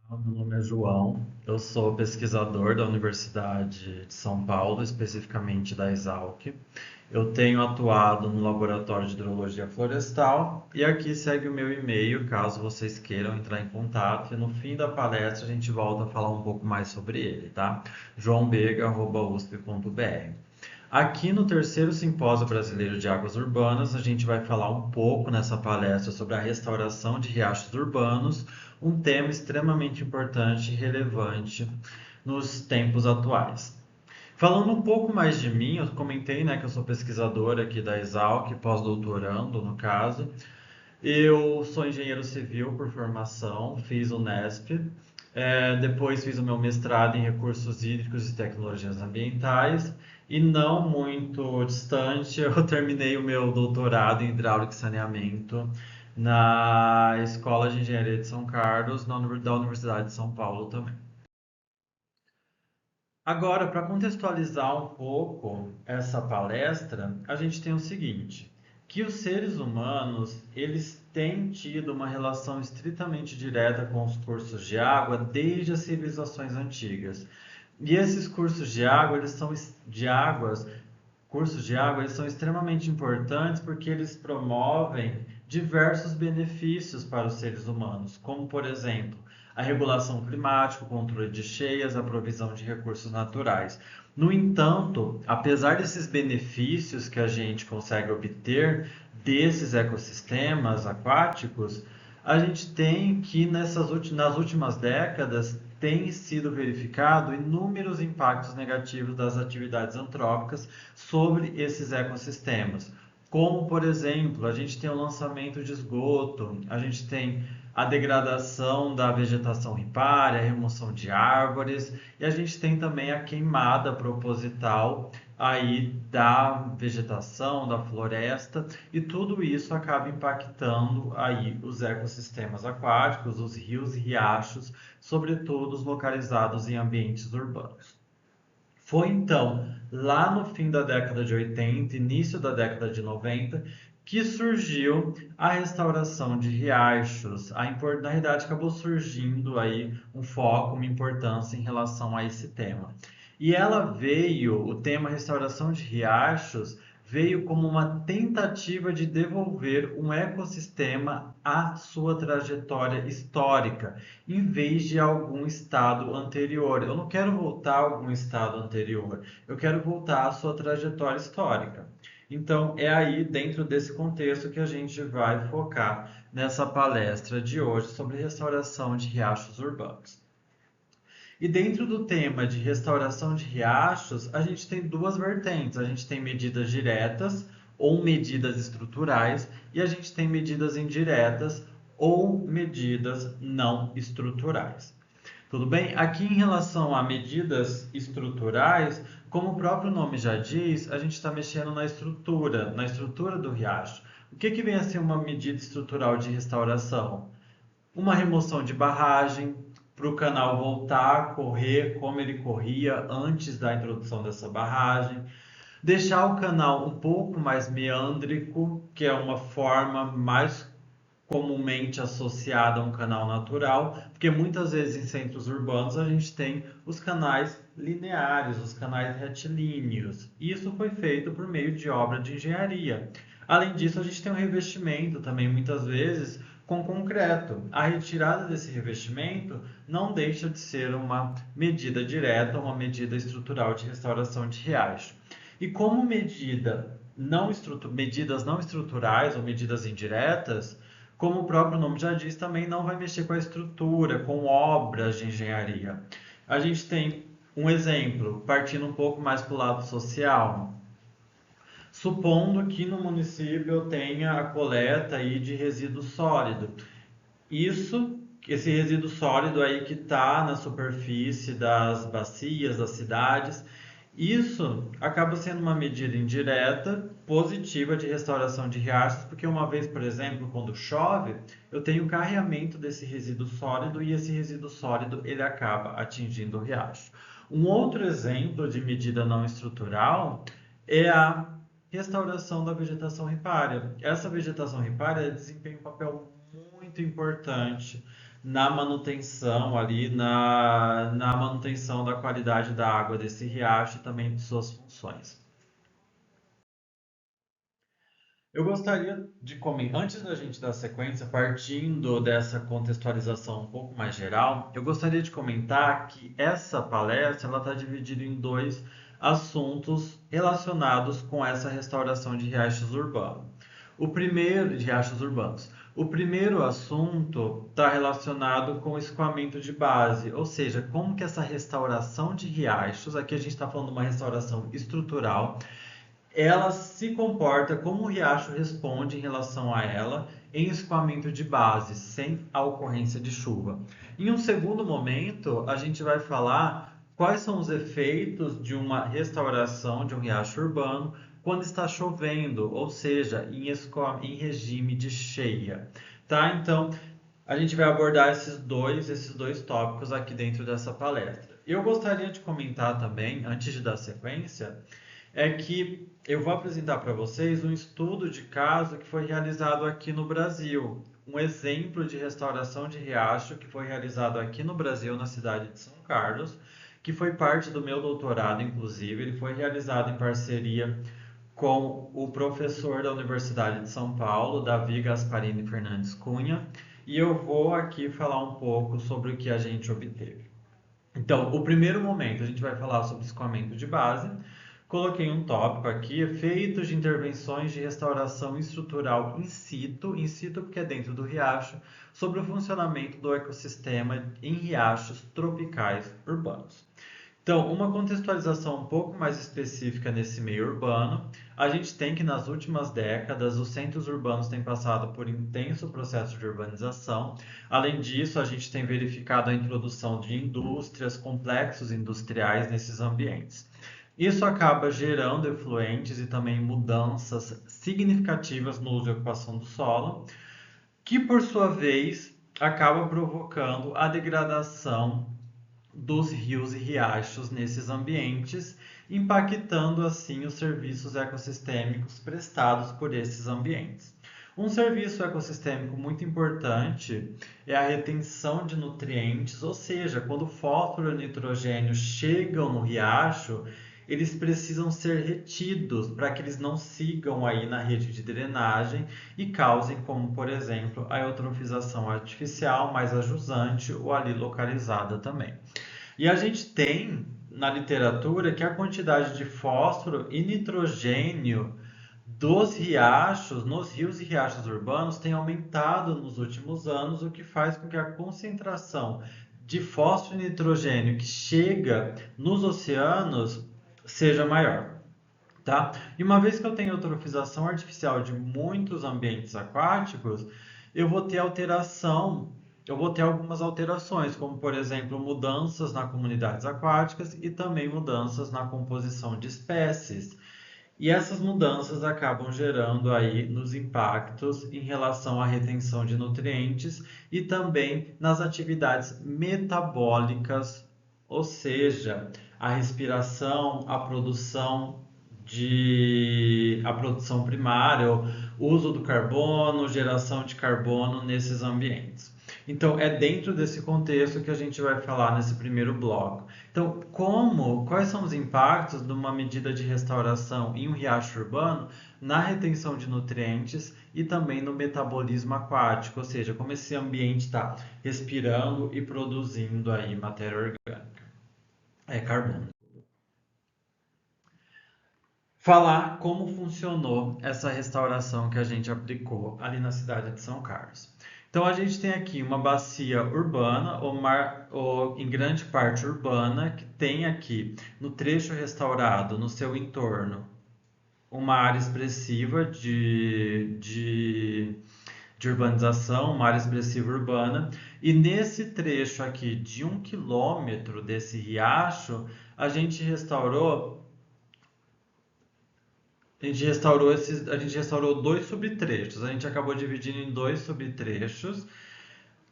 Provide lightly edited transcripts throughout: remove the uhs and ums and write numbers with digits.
Meu nome é João, eu sou pesquisador da Universidade de São Paulo, especificamente da Exalc. Eu tenho atuado no Laboratório de Hidrologia Florestal e aqui segue o meu e-mail, caso vocês queiram entrar em contato. E no fim da palestra a gente volta a falar um pouco mais sobre ele, tá? joaobega.usp.br. Aqui no terceiro Simpósio Brasileiro de Águas Urbanas, a gente vai falar um pouco nessa palestra sobre a restauração de riachos urbanos, um tema extremamente importante e relevante nos tempos atuais. Falando um pouco mais de mim, eu comentei, né, que eu sou pesquisador aqui da Exalc, pós-doutorando no caso. Eu sou engenheiro civil por formação, fiz o Nesp, depois fiz o meu mestrado em recursos hídricos e tecnologias ambientais, e não muito distante, eu terminei o meu doutorado em hidráulica e saneamento na Escola de Engenharia de São Carlos, da Universidade de São Paulo também. Agora, para contextualizar um pouco essa palestra, a gente tem o seguinte, que os seres humanos, eles têm tido uma relação estritamente direta com os cursos de água desde as civilizações antigas. E esses cursos de água, eles são de águas cursos de água, eles são extremamente importantes porque eles promovem diversos benefícios para os seres humanos, como, por exemplo, a regulação climática, o controle de cheias, a provisão de recursos naturais. No entanto, apesar desses benefícios que a gente consegue obter desses ecossistemas aquáticos, a gente tem que nas últimas décadas tem sido verificado inúmeros impactos negativos das atividades antrópicas sobre esses ecossistemas. Como, por exemplo, a gente tem o lançamento de esgoto, a gente tem a degradação da vegetação ripária, a remoção de árvores, e a gente tem também a queimada proposital aí da vegetação, da floresta, e tudo isso acaba impactando aí os ecossistemas aquáticos, os rios e riachos, sobretudo os localizados em ambientes urbanos. Foi então, lá no fim da década de 80, início da década de 90, que surgiu a restauração de riachos. Na realidade, acabou surgindo aí um foco, uma importância em relação a esse tema. E ela veio, o tema restauração de riachos, veio como uma tentativa de devolver um ecossistema à sua trajetória histórica em vez de algum estado anterior. Eu não quero voltar a algum estado anterior, eu quero voltar à sua trajetória histórica. Então, é aí, dentro desse contexto, que a gente vai focar nessa palestra de hoje sobre restauração de riachos urbanos. E dentro do tema de restauração de riachos, a gente tem duas vertentes. A gente tem medidas diretas ou medidas estruturais, e a gente tem medidas indiretas ou medidas não estruturais. Tudo bem? Aqui em relação a medidas estruturais, como o próprio nome já diz, a gente está mexendo na estrutura do riacho. O que vem a ser uma medida estrutural de restauração? Uma remoção de barragem para o canal voltar a correr como ele corria antes da introdução dessa barragem, deixar o canal um pouco mais meândrico, que é uma forma mais comumente associada a um canal natural, porque muitas vezes em centros urbanos a gente tem os canais lineares, os canais retilíneos. Isso foi feito por meio de obra de engenharia. Além disso, a gente tem um revestimento também, muitas vezes, com concreto. A retirada desse revestimento não deixa de ser uma medida direta, uma medida estrutural de restauração de riacho. E como medidas não estruturais ou medidas indiretas, como o próprio nome já diz, também não vai mexer com a estrutura, com obras de engenharia. A gente tem um exemplo, partindo um pouco mais para o lado social. Supondo que no município eu tenha a coleta aí de resíduo sólido. Esse resíduo sólido aí que está na superfície das bacias, das cidades, isso acaba sendo uma medida indireta, positiva de restauração de riachos, porque uma vez, por exemplo, quando chove, eu tenho o carreamento desse resíduo sólido e esse resíduo sólido ele acaba atingindo o riacho. Um outro exemplo de medida não estrutural é a restauração da vegetação ripária. Essa vegetação ripária desempenha um papel muito importante na manutenção ali, na manutenção da qualidade da água desse riacho e também de suas funções. Eu gostaria de comentar, antes da gente dar sequência, partindo dessa contextualização um pouco mais geral, eu gostaria de comentar que essa palestra ela está dividida em dois assuntos relacionados com essa restauração de riachos urbanos. O primeiro, de riachos urbanos. O primeiro assunto está relacionado com o escoamento de base, ou seja, como que essa restauração de riachos, aqui a gente está falando de uma restauração estrutural, ela se comporta como o riacho responde em relação a ela em escoamento de base, sem a ocorrência de chuva. Em um segundo momento, a gente vai falar quais são os efeitos de uma restauração de um riacho urbano quando está chovendo, ou seja, em regime de cheia. Tá? Então, a gente vai abordar esses dois tópicos aqui dentro dessa palestra. Eu gostaria de comentar também, antes de dar sequência, é que eu vou apresentar para vocês um estudo de caso que foi realizado aqui no Brasil. Um exemplo de restauração de riacho que foi realizado aqui no Brasil, na cidade de São Carlos, que foi parte do meu doutorado, inclusive. Ele foi realizado em parceria com o professor da Universidade de São Paulo, Davi Gasparini Fernandes Cunha, e eu vou aqui falar um pouco sobre o que a gente obteve. Então, o primeiro momento a gente vai falar sobre escoamento de base. Coloquei um tópico aqui, efeitos de intervenções de restauração estrutural in situ porque é dentro do riacho, sobre o funcionamento do ecossistema em riachos tropicais urbanos. Então, uma contextualização um pouco mais específica nesse meio urbano, a gente tem que nas últimas décadas os centros urbanos têm passado por intenso processo de urbanização. Além disso, a gente tem verificado a introdução de indústrias, complexos industriais nesses ambientes. Isso acaba gerando efluentes e também mudanças significativas no uso e ocupação do solo, que por sua vez acaba provocando a degradação dos rios e riachos nesses ambientes, impactando assim os serviços ecossistêmicos prestados por esses ambientes. Um serviço ecossistêmico muito importante é a retenção de nutrientes, ou seja, quando o fósforo e o nitrogênio chegam no riacho, eles precisam ser retidos para que eles não sigam aí na rede de drenagem e causem, como por exemplo, a eutrofização artificial mais ajusante ou ali localizada também. E a gente tem na literatura que a quantidade de fósforo e nitrogênio dos riachos, nos rios e riachos urbanos, tem aumentado nos últimos anos, o que faz com que a concentração de fósforo e nitrogênio que chega nos oceanos seja maior. Tá? E uma vez que eu tenho eutrofização artificial de muitos ambientes aquáticos, eu vou ter alteração, eu vou ter algumas alterações, como por exemplo, mudanças nas comunidades aquáticas e também mudanças na composição de espécies. E essas mudanças acabam gerando aí nos impactos em relação à retenção de nutrientes e também nas atividades metabólicas, ou seja, a respiração, a produção primária, o uso do carbono, geração de carbono nesses ambientes. Então, é dentro desse contexto que a gente vai falar nesse primeiro bloco. Então, quais são os impactos de uma medida de restauração em um riacho urbano na retenção de nutrientes e também no metabolismo aquático, ou seja, como esse ambiente está respirando e produzindo aí matéria orgânica, carbono. Falar como funcionou essa restauração que a gente aplicou ali na cidade de São Carlos. Então a gente tem aqui uma bacia urbana, ou em grande parte urbana, que tem aqui no trecho restaurado, no seu entorno, uma área expressiva de urbanização, uma área expressiva urbana, e nesse trecho aqui de 1 quilômetro desse riacho, a gente restaurou a gente restaurou dois subtrechos. A gente acabou dividindo em dois subtrechos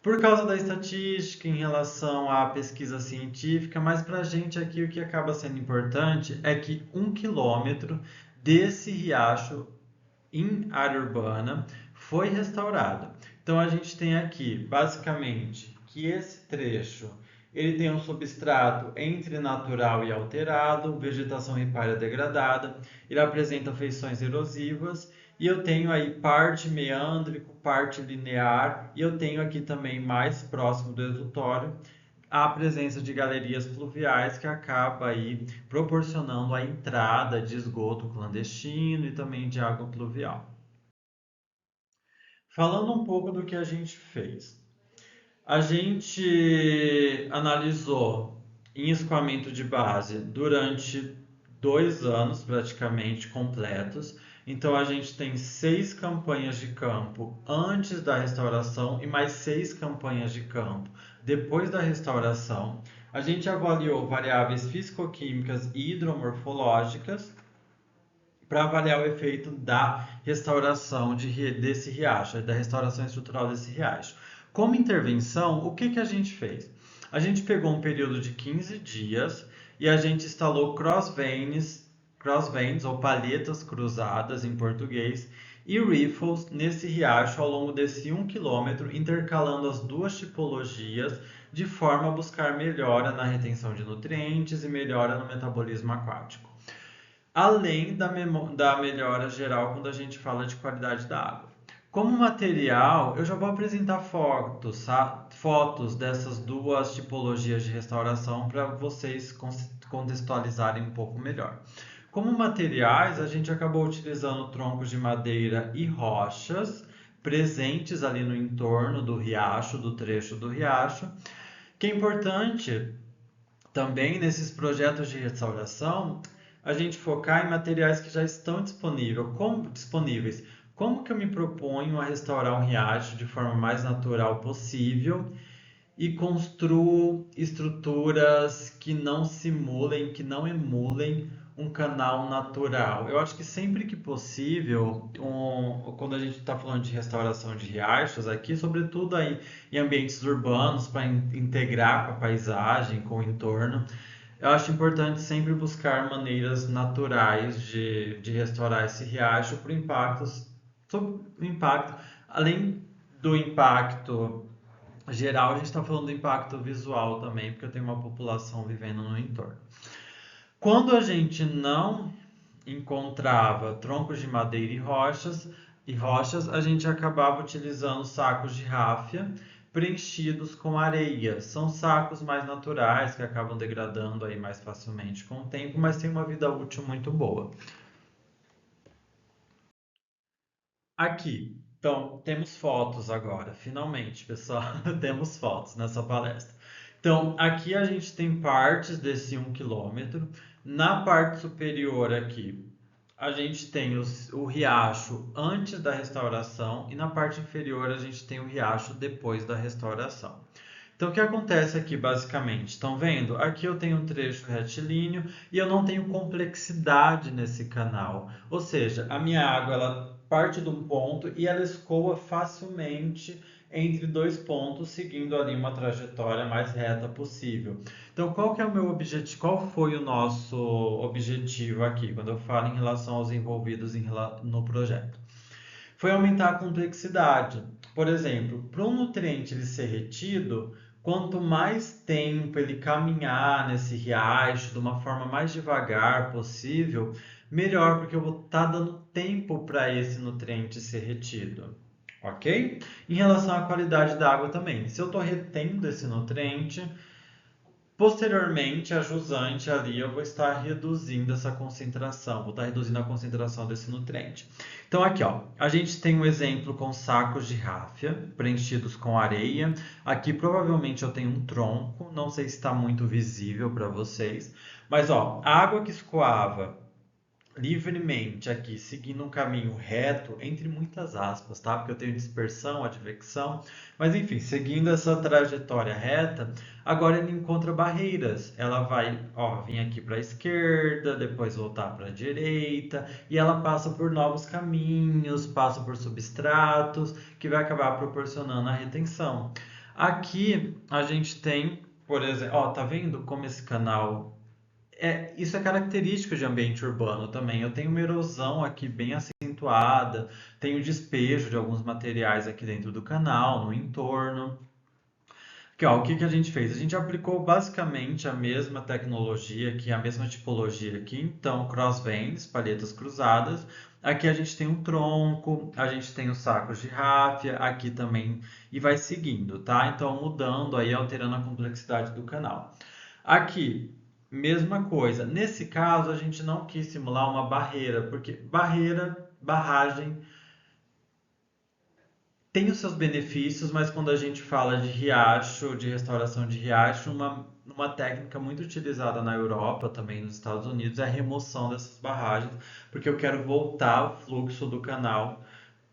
por causa da estatística em relação à pesquisa científica, mas para a gente aqui o que acaba sendo importante é que 1 quilômetro desse riacho em área urbana foi restaurado. Então a gente tem aqui basicamente que esse trecho ele tem um substrato entre natural e alterado, vegetação ripária degradada, ele apresenta feições erosivas, e eu tenho aí parte meândrico, parte linear, e eu tenho aqui também mais próximo do exutório a presença de galerias pluviais que acaba aí proporcionando a entrada de esgoto clandestino e também de água pluvial. Falando um pouco do que a gente fez. A gente analisou em escoamento de base durante 2 anos praticamente completos. Então a gente tem 6 campanhas de campo antes da restauração e mais 6 campanhas de campo depois da restauração. A gente avaliou variáveis físico-químicas e hidromorfológicas para avaliar o efeito da restauração desse riacho, da restauração estrutural desse riacho. Como intervenção, o que, que a gente fez? A gente pegou um período de 15 dias e a gente instalou crossvents ou palhetas cruzadas em português, e riffles nesse riacho ao longo desse 1 km, intercalando as duas tipologias de forma a buscar melhora na retenção de nutrientes e melhora no metabolismo aquático. Além da melhora geral quando a gente fala de qualidade da água. Como material, eu já vou apresentar fotos, fotos dessas duas tipologias de restauração para vocês contextualizarem um pouco melhor. Como materiais, a gente acabou utilizando troncos de madeira e rochas presentes ali no entorno do riacho, do trecho do riacho, que é importante também nesses projetos de restauração a gente focar em materiais que já estão disponíveis. Como que eu me proponho a restaurar um riacho de forma mais natural possível e construo estruturas que não simulem, que não emulem um canal natural? Eu acho que sempre que possível, quando a gente está falando de restauração de riachos aqui, sobretudo aí em ambientes urbanos, para integrar com a paisagem, com o entorno, eu acho importante sempre buscar maneiras naturais de restaurar esse riacho por impactos, sobre o impacto, além do impacto geral, a gente está falando do impacto visual também, porque eu tenho uma população vivendo no entorno. Quando a gente não encontrava troncos de madeira e rochas, a gente acabava utilizando sacos de ráfia preenchidos com areia. São sacos mais naturais que acabam degradando aí mais facilmente com o tempo, mas têm uma vida útil muito boa. Aqui, então, temos fotos agora, finalmente, pessoal, temos fotos nessa palestra. Então, aqui a gente tem partes desse 1 km. Na parte superior aqui, a gente tem o riacho antes da restauração e na parte inferior a gente tem o riacho depois da restauração. Então, o que acontece aqui basicamente? Estão vendo? Aqui eu tenho um trecho retilíneo e eu não tenho complexidade nesse canal. Ou seja, a minha água ela parte de um ponto e ela escoa facilmente entre dois pontos, seguindo ali uma trajetória mais reta possível. Então, qual que é o meu objetivo? Qual foi o nosso objetivo aqui, quando eu falo em relação aos envolvidos no projeto? Foi aumentar a complexidade. Por exemplo, para um nutriente ele ser retido, quanto mais tempo ele caminhar nesse riacho de uma forma mais devagar possível, melhor, porque eu vou estar dando tempo para esse nutriente ser retido. Ok? Em relação à qualidade da água também. Se eu estou retendo esse nutriente, posteriormente, a jusante ali, eu vou estar reduzindo essa concentração, vou estar reduzindo a concentração desse nutriente. Então aqui, ó, a gente tem um exemplo com sacos de ráfia preenchidos com areia. Aqui provavelmente eu tenho um tronco, não sei se está muito visível para vocês, mas ó, a água que escoava livremente aqui, seguindo um caminho reto, entre muitas aspas, tá? Porque eu tenho dispersão, advecção, mas enfim, seguindo essa trajetória reta, agora ele encontra barreiras. Ela vai, ó, vir aqui para a esquerda, depois voltar para a direita, e ela passa por novos caminhos, passa por substratos, que vai acabar proporcionando a retenção. Aqui a gente tem, por exemplo, ó, tá vendo como esse canal isso é característico de ambiente urbano também. Eu tenho uma erosão aqui bem acentuada, tenho despejo de alguns materiais aqui dentro do canal, no entorno. Que, ó, o que que a gente fez? A gente aplicou basicamente a mesma tecnologia aqui, a mesma tipologia aqui. Então, crossbands, palhetas cruzadas. Aqui a gente tem um tronco, a gente tem os sacos de ráfia, aqui também, e vai seguindo, tá? Então, mudando aí, alterando a complexidade do canal. Aqui, mesma coisa. Nesse caso, a gente não quis simular uma barreira, porque barreira, barragem tem os seus benefícios, mas quando a gente fala de riacho, de restauração de riacho, uma técnica muito utilizada na Europa, também nos Estados Unidos, é a remoção dessas barragens, porque eu quero voltar o fluxo do canal,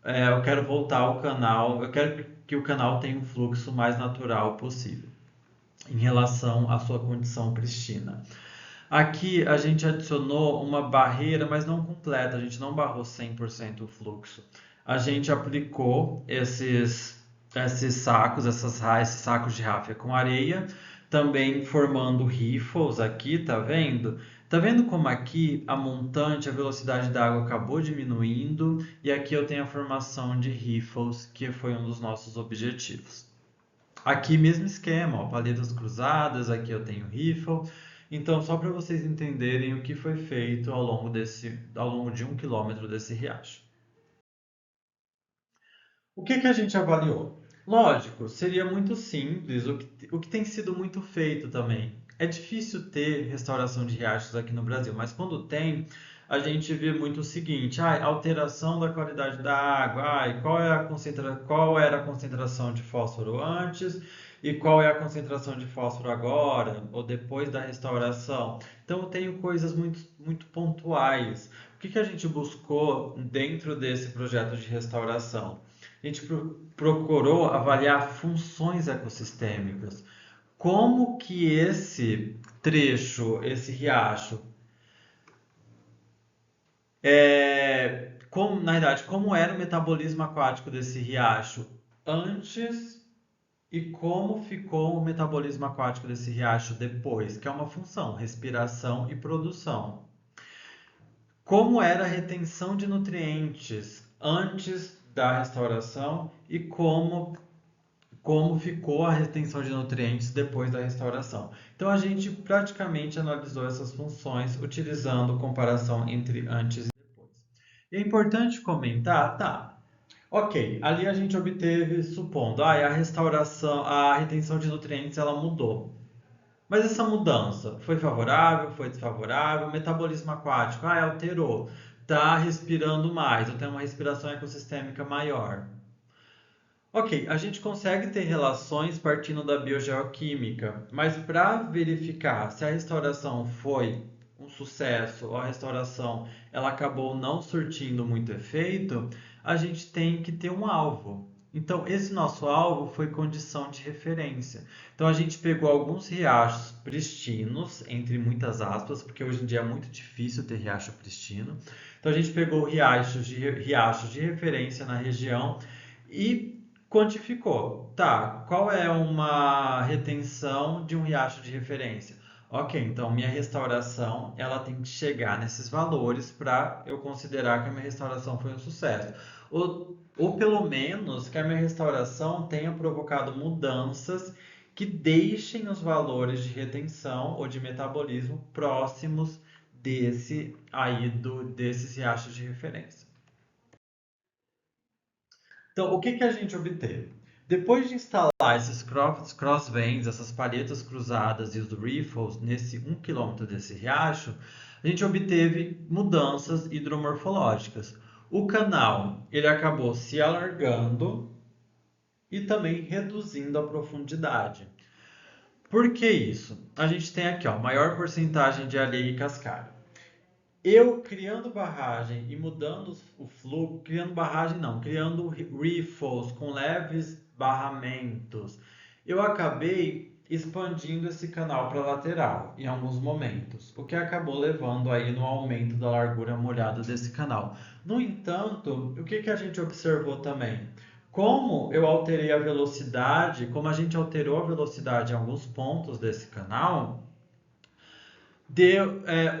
eu quero voltar o canal, eu quero que o canal tenha um fluxo mais natural possível, em relação à sua condição prístina. Aqui a gente adicionou uma barreira, mas não completa, a gente não barrou 100% o fluxo. A gente aplicou esses sacos, esses sacos de ráfia com areia, também formando riffles aqui, tá vendo? Tá vendo como aqui a montante, a velocidade da água acabou diminuindo e aqui eu tenho a formação de riffles, que foi um dos nossos objetivos. Aqui mesmo esquema, ó, paletas cruzadas, aqui eu tenho riffle. Então, só para vocês entenderem o que foi feito ao longo de 1 quilômetro desse riacho. O que que a gente avaliou? Lógico, seria muito simples, o que tem sido muito feito também. É difícil ter restauração de riachos aqui no Brasil, mas quando tem, a gente vê muito o seguinte: alteração da qualidade da água, qual era a concentração de fósforo antes e qual é a concentração de fósforo agora ou depois da restauração. Então, eu tenho coisas muito pontuais. O que que a gente buscou dentro desse projeto de restauração? A gente procurou avaliar funções ecossistêmicas. Como que esse trecho, esse riacho, na verdade, como era o metabolismo aquático desse riacho antes e como ficou o metabolismo aquático desse riacho depois, que é uma função, respiração e produção. Como era a retenção de nutrientes antes da restauração e como ficou a retenção de nutrientes depois da restauração. Então a gente praticamente analisou essas funções utilizando comparação entre antes e depois. E é importante comentar, tá? Ok, ali a gente obteve, supondo, a restauração, a retenção de nutrientes ela mudou. Mas essa mudança foi favorável, foi desfavorável? O metabolismo aquático, alterou. Tá respirando mais, eu tenho uma respiração ecossistêmica maior. Ok, a gente consegue ter relações partindo da biogeoquímica, mas para verificar se a restauração foi um sucesso ou a restauração ela acabou não surtindo muito efeito, a gente tem que ter um alvo. Então, esse nosso alvo foi condição de referência. Então, a gente pegou alguns riachos pristinos, entre muitas aspas, porque hoje em dia é muito difícil ter riacho pristino. Então, a gente pegou riachos de referência na região e quantificou. Tá, qual é uma retenção de um riacho de referência? Ok, então minha restauração ela tem que chegar nesses valores para eu considerar que a minha restauração foi um sucesso. Ou pelo menos que a minha restauração tenha provocado mudanças que deixem os valores de retenção ou de metabolismo próximos desses riachos de referência. Então, o que que a gente obteve? Depois de instalar esses crossbands, essas palhetas cruzadas e os riffles nesse 1 quilômetro desse riacho, a gente obteve mudanças hidromorfológicas. O canal ele acabou se alargando e também reduzindo a profundidade. Por que isso? A gente tem aqui, ó, maior porcentagem de areia e cascalho. Eu criando barragem e mudando o fluxo, criando barragem não, criando riffles com leves barramentos, eu acabei expandindo esse canal para a lateral em alguns momentos, o que acabou levando aí no aumento da largura molhada desse canal. No entanto, o que que a gente observou também? Como eu alterei a velocidade, como a gente alterou a velocidade em alguns pontos desse canal,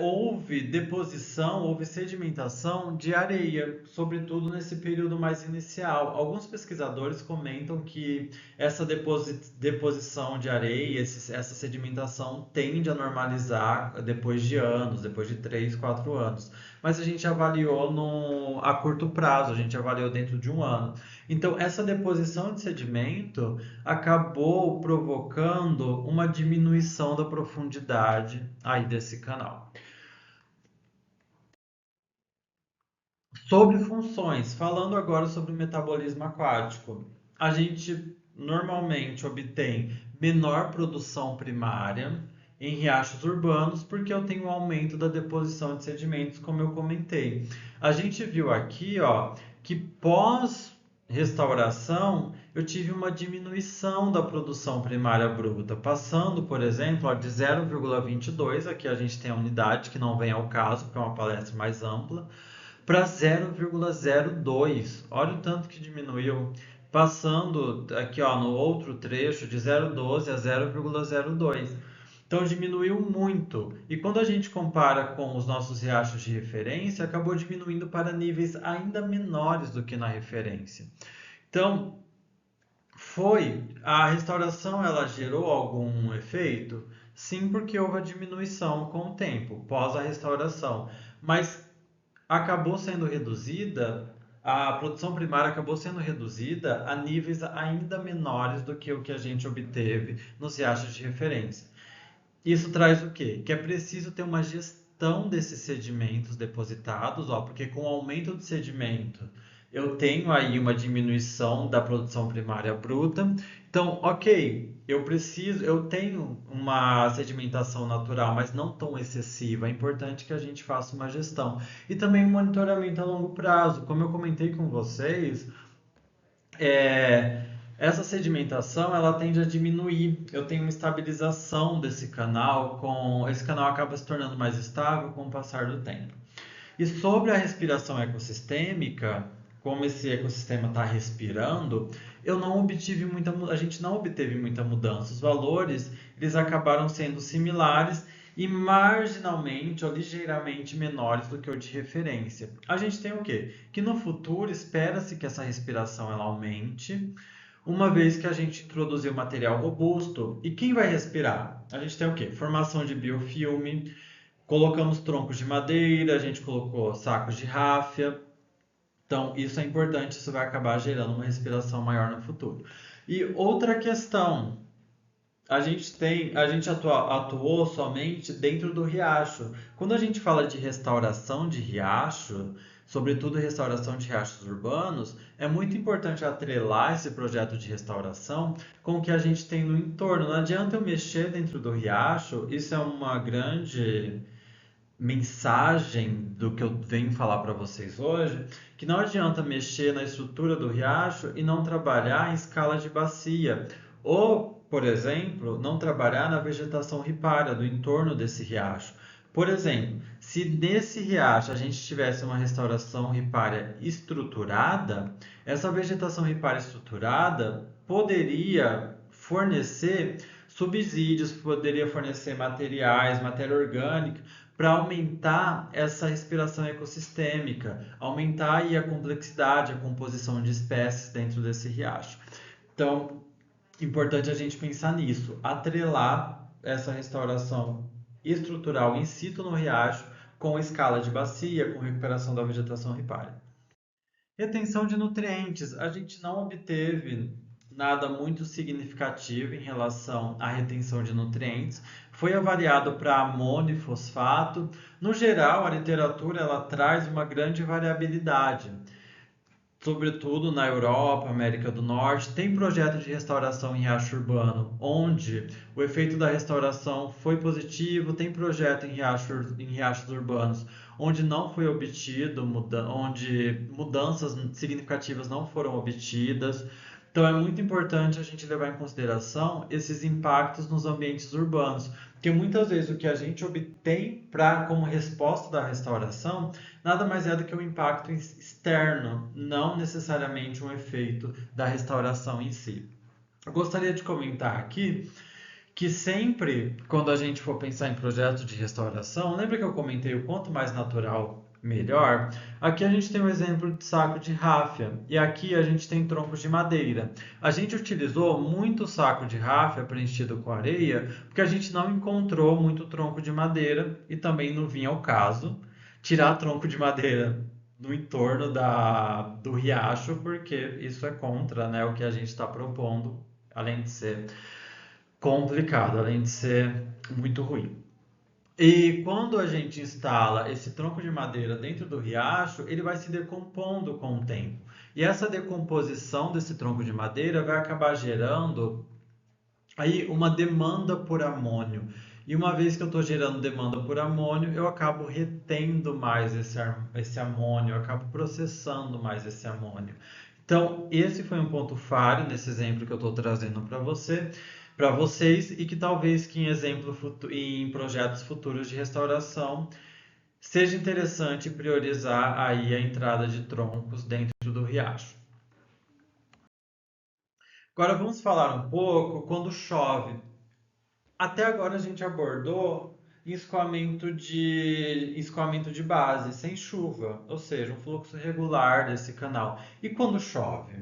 houve deposição, houve sedimentação de areia, sobretudo nesse período mais inicial. Alguns pesquisadores comentam que essa deposição de areia, essa sedimentação tende a normalizar depois de anos, depois de 3, 4 anos. Mas a gente avaliou a curto prazo, a gente avaliou dentro de um ano. Então, essa deposição de sedimento acabou provocando uma diminuição da profundidade aí desse canal. Sobre funções, falando agora sobre o metabolismo aquático, a gente normalmente obtém menor produção primária em riachos urbanos porque eu tenho um aumento da deposição de sedimentos, como eu comentei. A gente viu aqui, ó, que pós restauração eu tive uma diminuição da produção primária bruta, passando, por exemplo, ó, de 0,22, aqui a gente tem a unidade que não vem ao caso, porque é uma palestra mais ampla, para 0,02. Olha o tanto que diminuiu, passando aqui ó, no outro trecho de 0,12 a 0,02. Então diminuiu muito. E quando a gente compara com os nossos riachos de referência, acabou diminuindo para níveis ainda menores do que na referência. Então, a restauração, ela gerou algum efeito? Sim, porque houve a diminuição com o tempo, pós a restauração. Mas acabou sendo reduzida, a produção primária acabou sendo reduzida a níveis ainda menores do que o que a gente obteve nos riachos de referência. Isso traz o quê? Que é preciso ter uma gestão desses sedimentos depositados, ó, porque com o aumento do sedimento eu tenho aí uma diminuição da produção primária bruta. Então, ok, eu tenho uma sedimentação natural, mas não tão excessiva. É importante que a gente faça uma gestão. E também um monitoramento a longo prazo. Como eu comentei com vocês, é, essa sedimentação ela tende a diminuir. Eu tenho uma estabilização desse canal, esse canal acaba se tornando mais estável com o passar do tempo. E sobre a respiração ecossistêmica, como esse ecossistema está respirando, a gente não obteve muita mudança. Os valores eles acabaram sendo similares e marginalmente ou ligeiramente menores do que o de referência. A gente tem o quê? Que no futuro espera-se que essa respiração ela aumente, uma vez que a gente introduziu material robusto. E quem vai respirar? A gente tem o quê? Formação de biofilme, colocamos troncos de madeira, a gente colocou sacos de ráfia. Então, isso é importante, isso vai acabar gerando uma respiração maior no futuro. E outra questão, atuou somente dentro do riacho. Quando a gente fala de restauração de riacho, sobretudo restauração de riachos urbanos, é muito importante atrelar esse projeto de restauração com o que a gente tem no entorno. Não adianta eu mexer dentro do riacho, isso é uma grande mensagem do que eu venho falar para vocês hoje, que não adianta mexer na estrutura do riacho e não trabalhar em escala de bacia, ou, por exemplo, não trabalhar na vegetação ripária do entorno desse riacho. Por exemplo, se nesse riacho a gente tivesse uma restauração ripária estruturada, essa vegetação ripária estruturada poderia fornecer subsídios, poderia fornecer materiais, matéria orgânica, para aumentar essa respiração ecossistêmica, aumentar aí a complexidade, a composição de espécies dentro desse riacho. Então, importante a gente pensar nisso, atrelar essa restauração estrutural in situ no riacho com escala de bacia, com recuperação da vegetação ripária. Retenção de nutrientes. A gente não obteve nada muito significativo em relação à retenção de nutrientes. Foi avaliado para amônio e fosfato. No geral, a literatura ela traz uma grande variabilidade, sobretudo na Europa, América do Norte. Tem projeto de restauração em riacho urbano, onde o efeito da restauração foi positivo. Tem projeto em riachos urbanos, onde não foi obtido, onde mudanças significativas não foram obtidas. Então é muito importante a gente levar em consideração esses impactos nos ambientes urbanos, porque muitas vezes o que a gente obtém como resposta da restauração nada mais é do que um impacto externo, não necessariamente um efeito da restauração em si. Eu gostaria de comentar aqui que sempre, quando a gente for pensar em projetos de restauração, lembra que eu comentei o quanto mais natural, melhor? Aqui a gente tem um exemplo de saco de ráfia e aqui a gente tem troncos de madeira. A gente utilizou muito saco de ráfia preenchido com areia porque a gente não encontrou muito tronco de madeira e também não vinha ao caso tirar tronco de madeira no entorno do riacho, porque isso é contra, né, o que a gente está propondo, além de ser complicado, além de ser muito ruim. E quando a gente instala esse tronco de madeira dentro do riacho, ele vai se decompondo com o tempo. E essa decomposição desse tronco de madeira vai acabar gerando aí uma demanda por amônio. E uma vez que eu estou gerando demanda por amônio, eu acabo retendo mais esse amônio, eu acabo processando mais esse amônio. Então, esse foi um ponto falho nesse exemplo que eu estou trazendo para vocês, e que talvez que em projetos futuros de restauração seja interessante priorizar aí a entrada de troncos dentro do riacho. Agora vamos falar um pouco quando chove. Até agora a gente abordou escoamento de base, sem chuva, ou seja, um fluxo regular desse canal. E quando chove?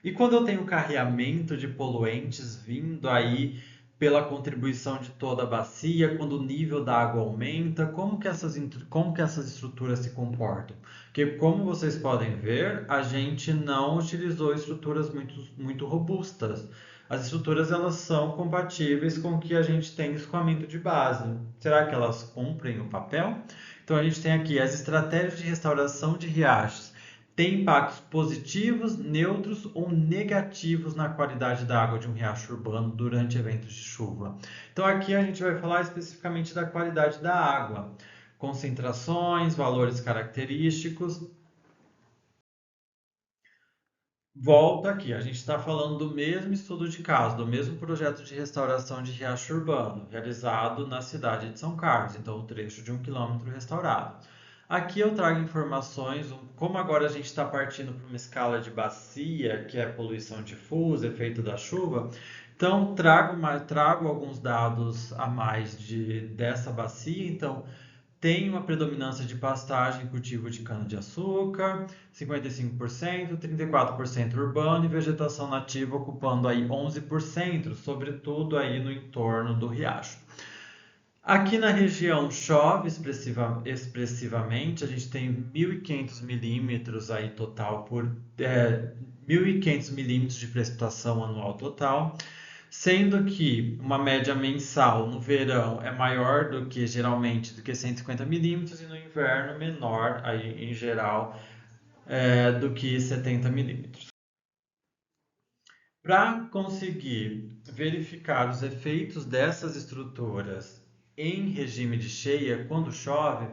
E quando eu tenho carreamento de poluentes vindo aí pela contribuição de toda a bacia, quando o nível da água aumenta, como que essas estruturas se comportam? Porque, como vocês podem ver, a gente não utilizou estruturas muito robustas. As estruturas elas são compatíveis com o que a gente tem em escoamento de base. Será que elas cumprem o papel? Então a gente tem aqui as estratégias de restauração de riachos. Tem impactos positivos, neutros ou negativos na qualidade da água de um riacho urbano durante eventos de chuva. Então aqui a gente vai falar especificamente da qualidade da água, concentrações, valores característicos. Volta aqui, a gente está falando do mesmo estudo de caso, do mesmo projeto de restauração de riacho urbano, realizado na cidade de São Carlos, então o trecho de 1 quilômetro restaurado. Aqui eu trago informações, como agora a gente está partindo para uma escala de bacia, que é poluição difusa, efeito da chuva, então trago alguns dados a mais dessa bacia, então tem uma predominância de pastagem e cultivo de cana-de-açúcar, 55%, 34% urbano e vegetação nativa ocupando aí 11%, sobretudo aí no entorno do riacho. Aqui na região chove expressivamente, a gente tem 1.500 milímetros aí total 1.500 milímetros de precipitação anual total, sendo que uma média mensal no verão é maior do que geralmente do que 150 milímetros e no inverno menor aí em geral do que 70 milímetros. Para conseguir verificar os efeitos dessas estruturas em regime de cheia, quando chove,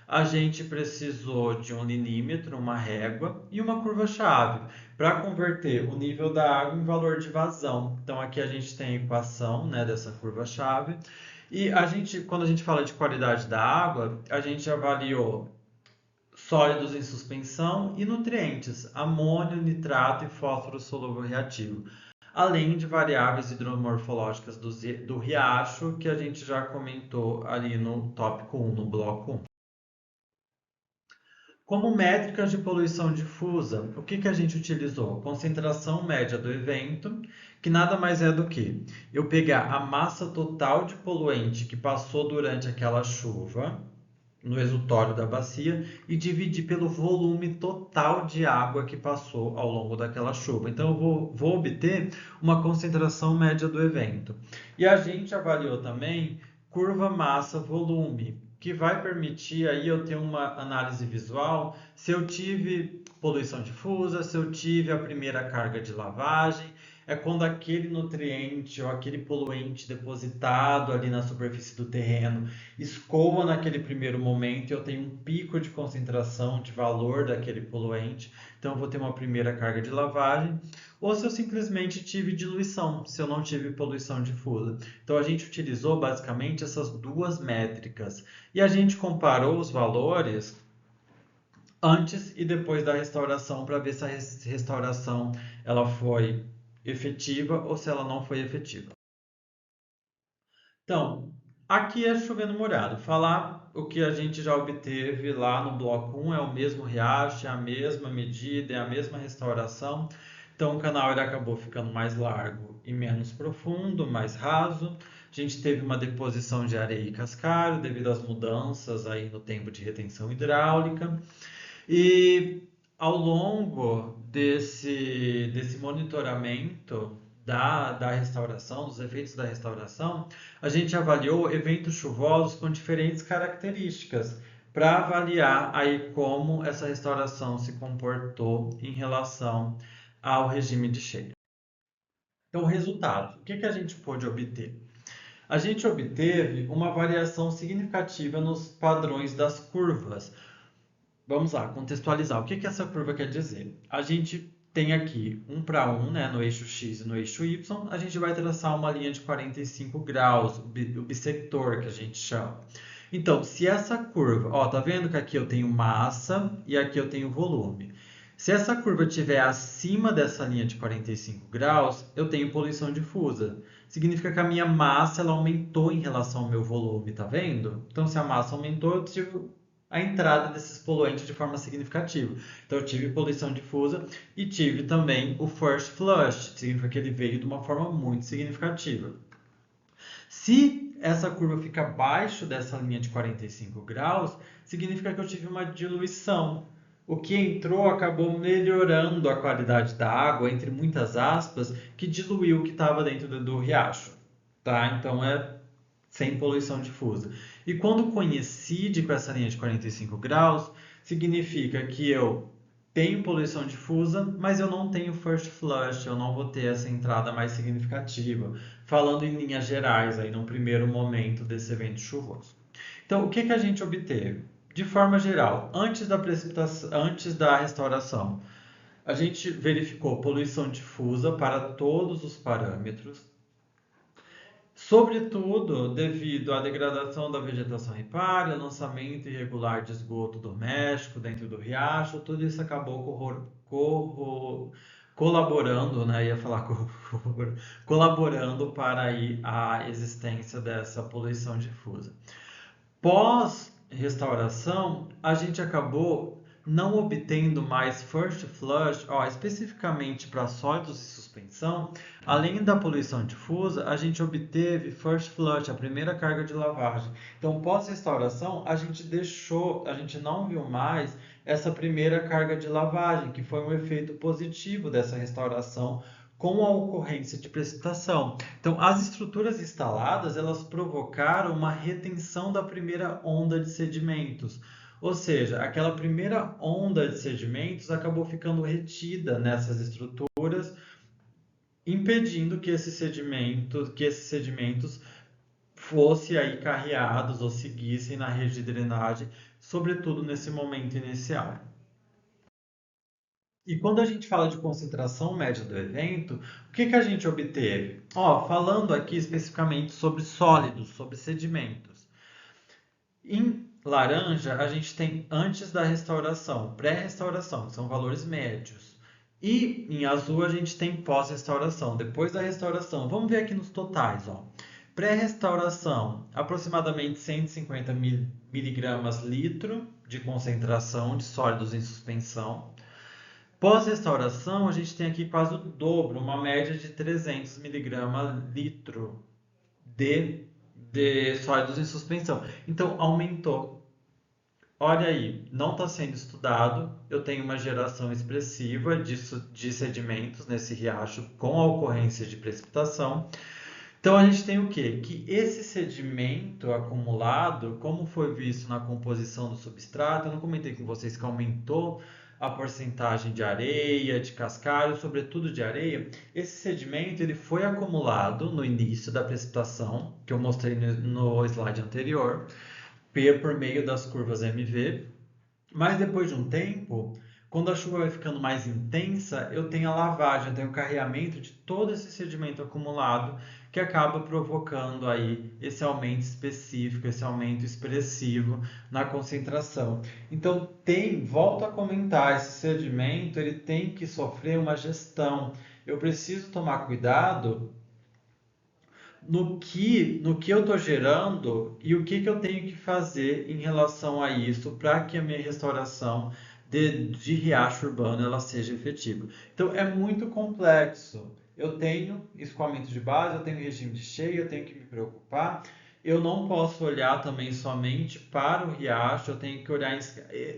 a gente precisou de um linímetro, uma régua e uma curva-chave para converter o nível da água em valor de vazão. Então aqui a gente tem a equação, né, dessa curva-chave. E quando a gente fala de qualidade da água, a gente avaliou sólidos em suspensão e nutrientes, amônio, nitrato e fósforo solúvel reativo, além de variáveis hidromorfológicas do riacho, que a gente já comentou ali no tópico 1, no bloco 1. Como métricas de poluição difusa, o que a gente utilizou? Concentração média do evento, que nada mais é do que eu pegar a massa total de poluente que passou durante aquela chuva, no exutório da bacia, e dividir pelo volume total de água que passou ao longo daquela chuva. Então, eu vou obter uma concentração média do evento. E a gente avaliou também curva massa-volume, que vai permitir aí eu ter uma análise visual se eu tive poluição difusa, se eu tive a primeira carga de lavagem, é quando aquele nutriente ou aquele poluente depositado ali na superfície do terreno escoa naquele primeiro momento e eu tenho um pico de concentração de valor daquele poluente, então eu vou ter uma primeira carga de lavagem, ou se eu simplesmente tive diluição, se eu não tive poluição difusa. Então a gente utilizou basicamente essas duas métricas e a gente comparou os valores antes e depois da restauração para ver se a restauração ela foi efetiva ou se ela não foi efetiva. Então, aqui é chovendo molhado. Falar o que a gente já obteve lá no bloco 1 é o mesmo riacho, é a mesma medida, é a mesma restauração. Então, o canal ele acabou ficando mais largo e menos profundo, mais raso. A gente teve uma deposição de areia e cascalho devido às mudanças aí no tempo de retenção hidráulica. E ao longo desse monitoramento da restauração, dos efeitos da restauração, a gente avaliou eventos chuvosos com diferentes características para avaliar aí como essa restauração se comportou em relação ao regime de cheia. Então, resultado, o que que a gente pôde obter? A gente obteve uma variação significativa nos padrões das curvas. Vamos lá, contextualizar. O que que essa curva quer dizer? A gente tem aqui 1 para 1, né, no eixo X e no eixo Y. A gente vai traçar uma linha de 45 graus, o bissector que a gente chama. Então, se essa curva, ó, tá vendo que aqui eu tenho massa e aqui eu tenho volume. Se essa curva estiver acima dessa linha de 45 graus, eu tenho poluição difusa. Significa que a minha massa ela aumentou em relação ao meu volume, tá vendo? Então, se a massa aumentou, eu tive a entrada desses poluentes de forma significativa. Então, eu tive poluição difusa e tive também o first flush, significa que ele veio de uma forma muito significativa. Se essa curva fica abaixo dessa linha de 45 graus, significa que eu tive uma diluição. O que entrou acabou melhorando a qualidade da água, entre muitas aspas, que diluiu o que estava dentro do riacho. Tá? Então é sem poluição difusa. E quando coincide com essa linha de 45 graus, significa que eu tenho poluição difusa, mas eu não tenho first flush, eu não vou ter essa entrada mais significativa, falando em linhas gerais, aí no primeiro momento desse evento chuvoso. Então, o que que a gente obteve? De forma geral, antes da precipitação, antes da restauração, a gente verificou poluição difusa para todos os parâmetros, sobretudo devido à degradação da vegetação ripária, lançamento irregular de esgoto doméstico dentro do riacho, tudo isso acabou colaborando, né? Ia falar colaborando para aí a existência dessa poluição difusa. Pós-restauração, a gente acabou não obtendo mais first flush, ó, especificamente para sólidos de suspensão, além da poluição difusa, a gente obteve first flush, a primeira carga de lavagem. Então, pós-restauração, a gente não viu mais essa primeira carga de lavagem, que foi um efeito positivo dessa restauração com a ocorrência de precipitação. Então, as estruturas instaladas, elas provocaram uma retenção da primeira onda de sedimentos. Ou seja, aquela primeira onda de sedimentos acabou ficando retida nessas estruturas, impedindo que esses sedimentos fossem aí carreados ou seguissem na rede de drenagem, sobretudo nesse momento inicial. E quando a gente fala de concentração média do evento, o que que a gente obteve? Ó, falando aqui especificamente sobre sólidos, sobre sedimentos. Em laranja, a gente tem antes da restauração, pré-restauração, que são valores médios. E em azul, a gente tem pós-restauração, depois da restauração. Vamos ver aqui nos totais, ó. Pré-restauração, aproximadamente 150 miligramas litro de concentração de sólidos em suspensão. Pós-restauração, a gente tem aqui quase o dobro, uma média de 300 miligramas litro de sólidos em suspensão. Então, aumentou. Olha aí, não está sendo estudado. Eu tenho uma geração expressiva de sedimentos nesse riacho com a ocorrência de precipitação. Então, a gente tem o quê? Que esse sedimento acumulado, como foi visto na composição do substrato, eu não comentei com vocês que aumentou a porcentagem de areia, de cascalho, sobretudo de areia. Esse sedimento ele foi acumulado no início da precipitação, que eu mostrei no slide anterior, por meio das curvas MV, mas depois de um tempo, quando a chuva vai ficando mais intensa, eu tenho a lavagem, eu tenho o carreamento de todo esse sedimento acumulado, que acaba provocando aí esse aumento específico, esse aumento expressivo na concentração. Então volto a comentar, esse sedimento ele tem que sofrer uma gestão. Eu preciso tomar cuidado no que eu estou gerando e o que eu tenho que fazer em relação a isso para que a minha restauração de riacho urbano ela seja efetiva. Então é muito complexo. Eu tenho escoamento de base, eu tenho regime de cheio, eu tenho que me preocupar. Eu não posso olhar também somente para o riacho, eu tenho que olhar.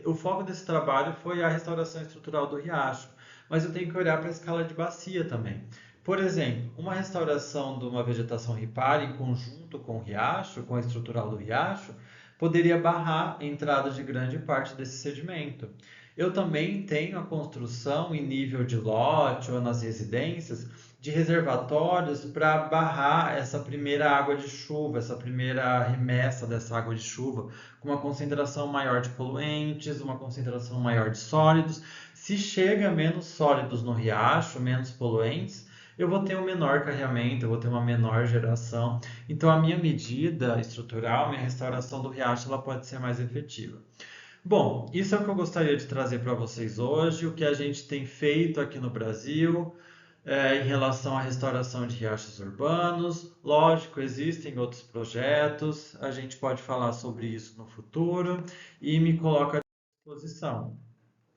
O foco desse trabalho foi a restauração estrutural do riacho, mas eu tenho que olhar para a escala de bacia também. Por exemplo, uma restauração de uma vegetação ripária em conjunto com o riacho, com a estrutural do riacho, poderia barrar a entrada de grande parte desse sedimento. Eu também tenho a construção em nível de lote ou nas residências de reservatórios para barrar essa primeira água de chuva, essa primeira remessa dessa água de chuva, com uma concentração maior de poluentes, uma concentração maior de sólidos. Se chega menos sólidos no riacho, menos poluentes, eu vou ter um menor carreamento, eu vou ter uma menor geração. Então, a minha medida estrutural, minha restauração do riacho, ela pode ser mais efetiva. Bom, isso é o que eu gostaria de trazer para vocês hoje, o que a gente tem feito aqui no Brasil, em relação à restauração de riachos urbanos. Lógico, existem outros projetos, a gente pode falar sobre isso no futuro e me coloco à disposição.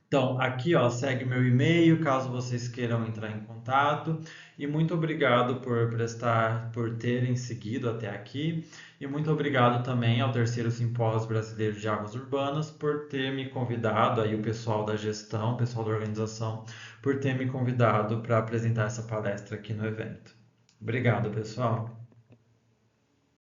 Então, aqui, ó, segue meu e-mail, caso vocês queiram entrar em contato. E muito obrigado por terem seguido até aqui. E muito obrigado também ao Terceiro Simpósio Brasileiro de Águas Urbanas por ter me convidado, aí o pessoal da gestão, o pessoal da organização, por ter me convidado para apresentar essa palestra aqui no evento. Obrigado, pessoal.